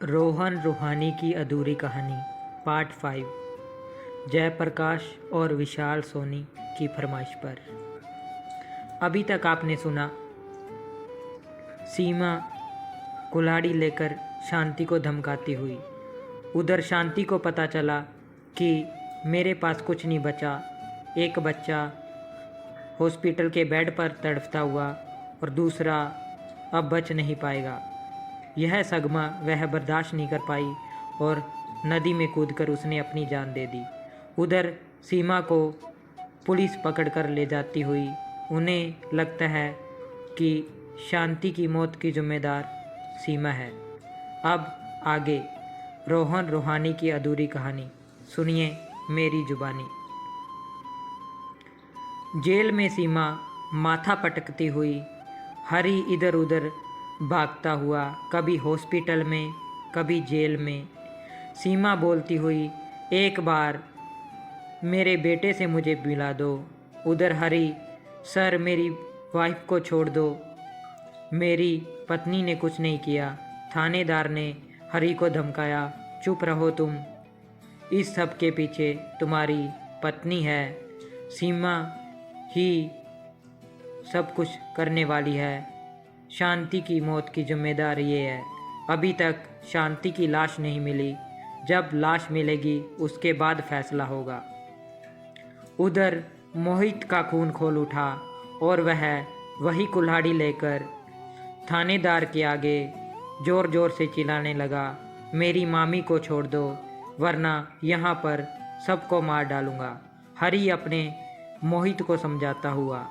रोहन रूहानी की अधूरी कहानी पार्ट 5। जयप्रकाश और विशाल सोनी की फरमाइश पर। अभी तक आपने सुना सीमा कुल्हाड़ी लेकर शांति को धमकाती हुई। उधर शांति को पता चला कि मेरे पास कुछ नहीं बचा, एक बच्चा हॉस्पिटल के बेड पर तड़पता हुआ और दूसरा अब बच नहीं पाएगा। यह सदमा वह बर्दाश्त नहीं कर पाई और नदी में कूदकर उसने अपनी जान दे दी। उधर सीमा को पुलिस पकड़कर ले जाती हुई उन्हें लगता है कि शांति की मौत की जिम्मेदार सीमा है। अब आगे रोहन रूहानी की अधूरी कहानी सुनिए मेरी जुबानी। जेल में सीमा माथा पटकती हुई हरी इधर उधर भागता हुआ, कभी हॉस्पिटल में कभी जेल में। सीमा बोलती हुई, एक बार मेरे बेटे से मुझे मिला दो। उधर हरी, सर मेरी वाइफ को छोड़ दो, मेरी पत्नी ने कुछ नहीं किया। थानेदार ने हरी को धमकाया, चुप रहो तुम, इस सब के पीछे तुम्हारी पत्नी है, सीमा ही सब कुछ करने वाली है, शांति की मौत की जिम्मेदार ये है। अभी तक शांति की लाश नहीं मिली, जब लाश मिलेगी उसके बाद फैसला होगा। उधर मोहित का खून खोल उठा और वह वही कुल्हाड़ी लेकर थानेदार के आगे ज़ोर ज़ोर से चिल्लाने लगा, मेरी मामी को छोड़ दो वरना यहाँ पर सबको मार डालूँगा। हरी अपने मोहित को समझाता हुआ।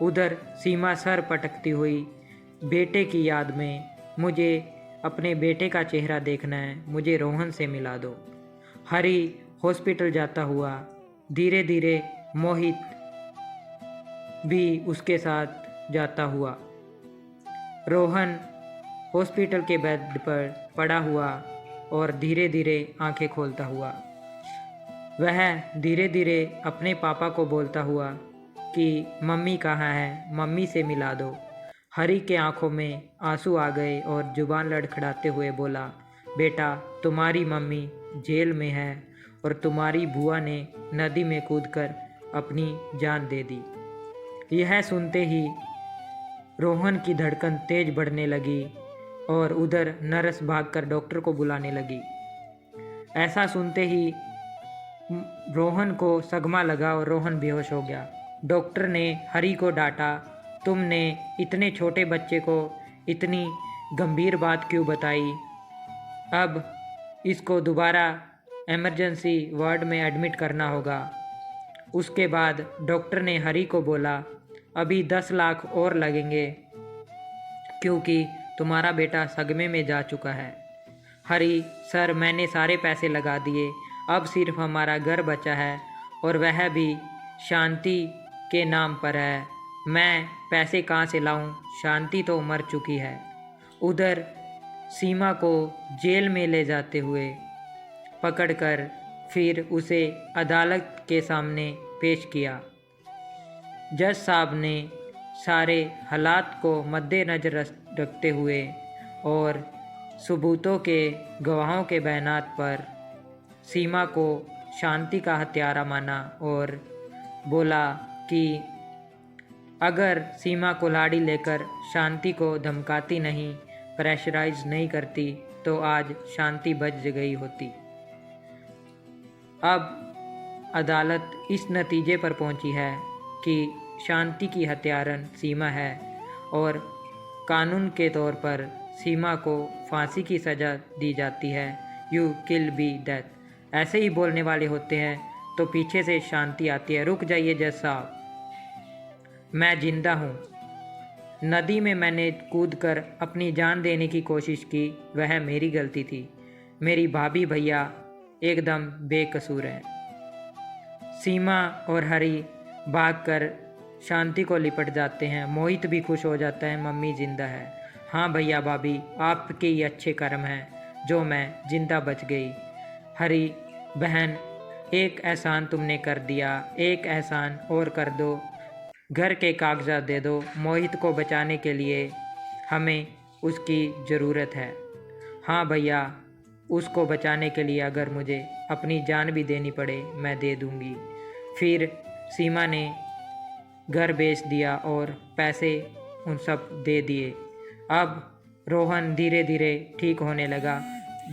उधर सीमा सर पटकती हुई, बेटे की याद में मुझे अपने बेटे का चेहरा देखना है, मुझे रोहन से मिला दो। हरी हॉस्पिटल जाता हुआ, धीरे धीरे मोहित भी उसके साथ जाता हुआ। रोहन हॉस्पिटल के बेड पर पड़ा हुआ और धीरे धीरे आंखें खोलता हुआ। वह धीरे धीरे अपने पापा को बोलता हुआ कि मम्मी कहाँ है, मम्मी से मिला दो। हरी के आंखों में आंसू आ गए और जुबान लड़खड़ाते हुए बोला, बेटा तुम्हारी मम्मी जेल में है और तुम्हारी बुआ ने नदी में कूदकर अपनी जान दे दी। यह सुनते ही रोहन की धड़कन तेज बढ़ने लगी और उधर नर्स भागकर डॉक्टर को बुलाने लगी। ऐसा सुनते ही रोहन को सदमा लगा और रोहन बेहोश हो गया। डॉक्टर ने हरी को डांटा, तुमने इतने छोटे बच्चे को इतनी गंभीर बात क्यों बताई? अब इसको दोबारा इमरजेंसी वार्ड में एडमिट करना होगा। उसके बाद डॉक्टर ने हरी को बोला, अभी 10 लाख और लगेंगे क्योंकि तुम्हारा बेटा सदमे में जा चुका है। हरी, सर मैंने सारे पैसे लगा दिए, अब सिर्फ हमारा घर बचा है और वह भी शांति के नाम पर है, मैं पैसे कहाँ से लाऊं? शांति तो मर चुकी है। उधर सीमा को जेल में ले जाते हुए पकड़कर फिर उसे अदालत के सामने पेश किया। जज साहब ने सारे हालात को मद्देनज़र रखते हुए और सबूतों के गवाहों के बयानात पर सीमा को शांति का हत्यारा माना और बोला कि अगर सीमा कुल्हाड़ी लेकर शांति को धमकाती नहीं, प्रेशराइज नहीं करती तो आज शांति बच गई होती। अब अदालत इस नतीजे पर पहुंची है कि शांति की हत्यारन सीमा है और कानून के तौर पर सीमा को फांसी की सज़ा दी जाती है। You kill be death. ऐसे ही बोलने वाले होते हैं तो पीछे से शांति आती है, रुक जाइए जज साहब, मैं जिंदा हूँ। नदी में मैंने कूदकर अपनी जान देने की कोशिश की, वह मेरी गलती थी। मेरी भाभी भैया एकदम बेकसूर हैं। सीमा और हरी भागकर शांति को लिपट जाते हैं। मोहित भी खुश हो जाता है, मम्मी जिंदा है। हाँ भैया भाभी, आपके ही अच्छे कर्म हैं जो मैं जिंदा बच गई। हरी बहन, एक एहसान तुमने कर दिया, एक एहसान और कर दो, घर के कागजात दे दो। मोहित को बचाने के लिए हमें उसकी ज़रूरत है। हाँ भैया, उसको बचाने के लिए अगर मुझे अपनी जान भी देनी पड़े मैं दे दूँगी। फिर सीमा ने घर बेच दिया और पैसे उन सब दे दिए। अब रोहन धीरे धीरे ठीक होने लगा,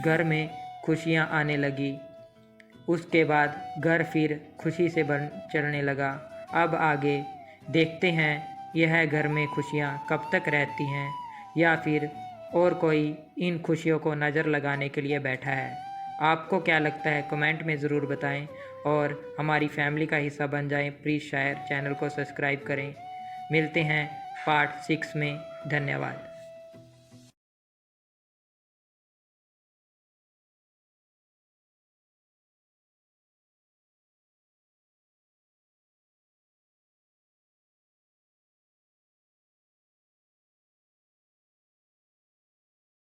घर में खुशियाँ आने लगी। उसके बाद घर फिर खुशी से चलने लगा। अब आगे देखते हैं यह घर में खुशियाँ कब तक रहती हैं या फिर और कोई इन खुशियों को नज़र लगाने के लिए बैठा है। आपको क्या लगता है कमेंट में ज़रूर बताएं और हमारी फैमिली का हिस्सा बन जाएं। प्लीज़ शायर चैनल को सब्सक्राइब करें। मिलते हैं पार्ट 6 में। धन्यवाद।